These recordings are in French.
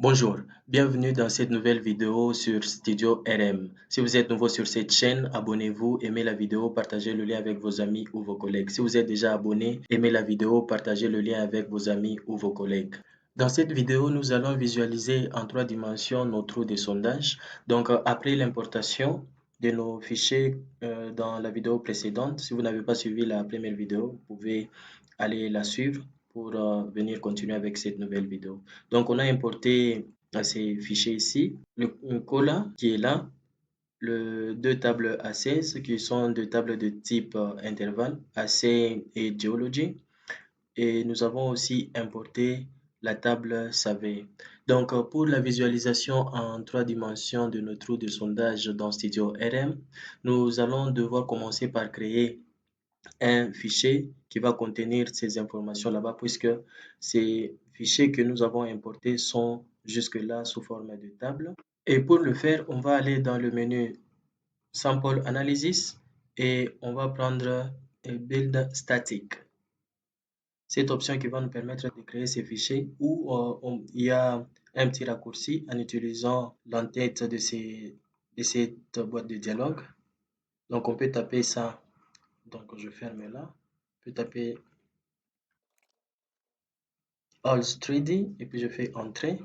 Bonjour, bienvenue dans cette nouvelle vidéo sur Studio RM. Si vous êtes nouveau sur cette chaîne, abonnez-vous, aimez la vidéo, partagez le lien avec vos amis ou vos collègues. Si vous êtes déjà abonné, aimez la vidéo, partagez le lien avec vos amis ou vos collègues. Dans cette vidéo, nous allons visualiser en 3 dimensions nos trous de sondage. Donc, après l'importation de nos fichiers dans la vidéo précédente, si vous n'avez pas suivi la première vidéo, vous pouvez aller la suivre pour venir continuer avec cette nouvelle vidéo. Donc, on a importé ces fichiers ici, le cola qui est là, deux tables A16 qui sont deux tables de type intervalle, AC et Geology. Et nous avons aussi importé la table Survey. Donc, pour la visualisation en 3 dimensions de nos trous de sondage dans Studio RM, nous allons devoir commencer par créer un fichier qui va contenir ces informations là-bas, puisque ces fichiers que nous avons importés sont jusque-là sous forme de table. Et pour le faire, on va aller dans le menu Sample Analysis et on va prendre Build Static. Cette option qui va nous permettre de créer ces fichiers où il y a un petit raccourci en utilisant l'entête de cette boîte de dialogue. Donc on peut taper ça. Donc je ferme là. On peut taper Alt 3D et puis je fais Entrée.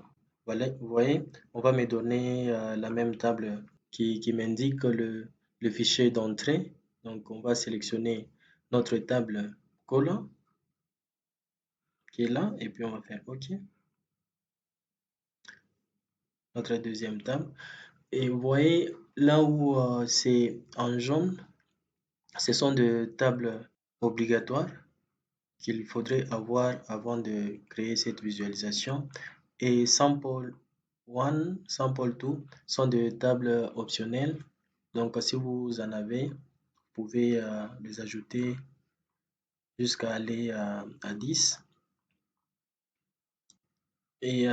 Voilà, vous voyez, on va me donner la même table qui m'indique le fichier d'entrée. Donc on va sélectionner notre table Cola qui est là et puis on va faire OK. Notre deuxième table. Et vous voyez là où c'est en jaune, ce sont des tables obligatoires qu'il faudrait avoir avant de créer cette visualisation. Et Sample 1, Sample 2 sont des tables optionnelles. Donc, si vous en avez, vous pouvez les ajouter jusqu'à aller à 10. Et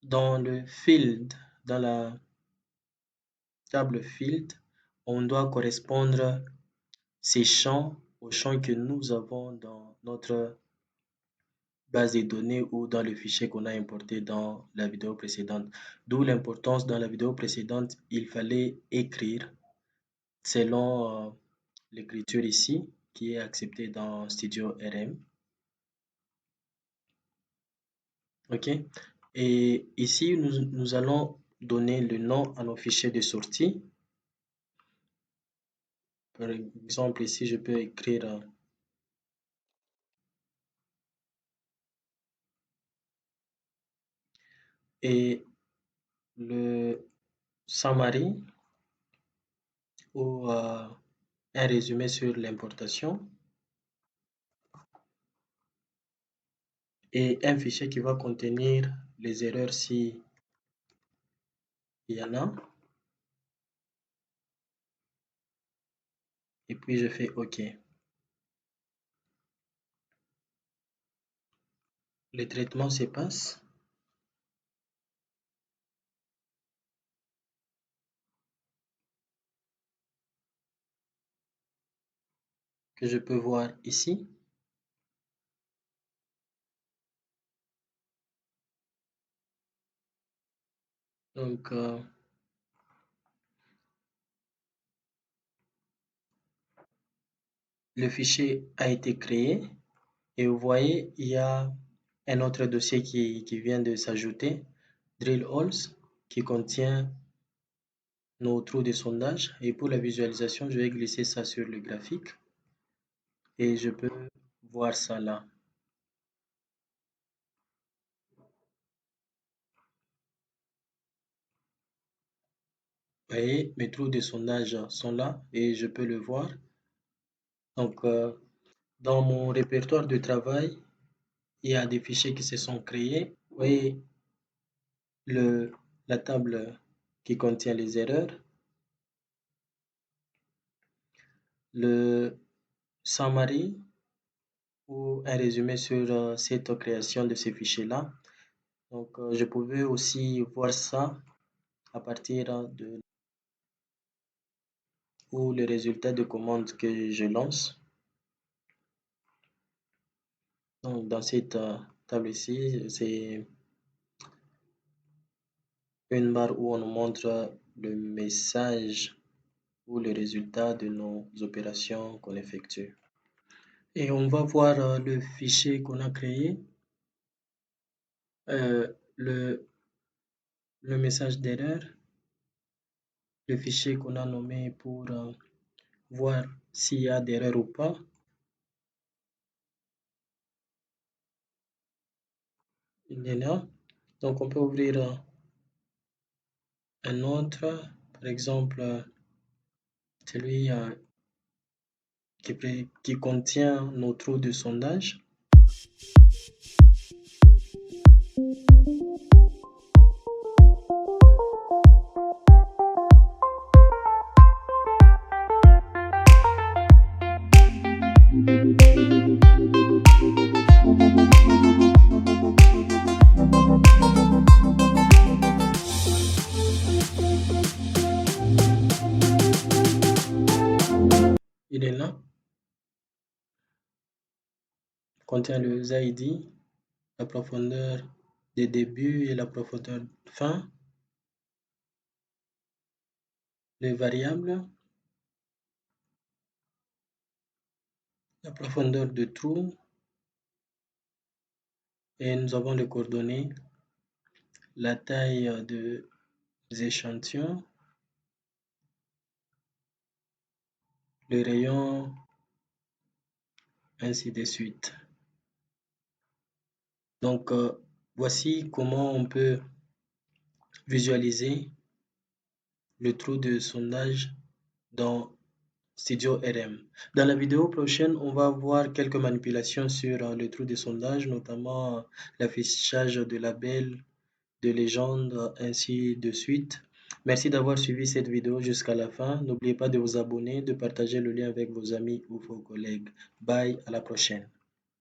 dans le field, dans la table field, on doit correspondre ces champs aux champs que nous avons dans notre base de données ou dans le fichier qu'on a importé dans la vidéo précédente. D'où l'importance dans la vidéo précédente, il fallait écrire selon l'écriture ici qui est acceptée dans Studio RM. OK. Et ici, nous allons donner le nom à nos fichiers de sortie. Par exemple, ici, je peux écrire et le summary ou un résumé sur l'importation et un fichier qui va contenir les erreurs si il y en a. Et puis je fais OK. Le traitement se passe. Que je peux voir ici. Donc, le fichier a été créé et vous voyez, il y a un autre dossier qui vient de s'ajouter, Drill Holes, qui contient nos trous de sondage. Et pour la visualisation, je vais glisser ça sur le graphique et je peux voir ça là. Vous voyez, mes trous de sondage sont là et je peux le voir. Donc, dans mon répertoire de travail, il y a des fichiers qui se sont créés. Vous voyez la table qui contient les erreurs, le summary ou un résumé sur cette création de ces fichiers-là. Donc, je pouvais aussi voir ça à partir de ou le résultat de commande que je lance. Donc, dans cette table ici, c'est une barre où on nous montre le message ou le résultat de nos opérations qu'on effectue. Et on va voir le fichier qu'on a créé, le message d'erreur, le fichier qu'on a nommé pour voir s'il y a d'erreur ou pas. Il est là. Donc on peut ouvrir un autre, par exemple celui qui contient nos trous de sondage. Il est là. Il contient le ZID, la profondeur de début et la profondeur de fin, les variables, la profondeur de trou, et nous avons les coordonnées, la taille des échantillons, le rayon, ainsi de suite. Donc, voici comment on peut visualiser le trou de sondage dans Studio RM. Dans la vidéo prochaine, on va voir quelques manipulations sur le trou de sondage, notamment l'affichage de labels, de légendes, ainsi de suite. Merci d'avoir suivi cette vidéo jusqu'à la fin. N'oubliez pas de vous abonner, de partager le lien avec vos amis ou vos collègues. Bye, à la prochaine.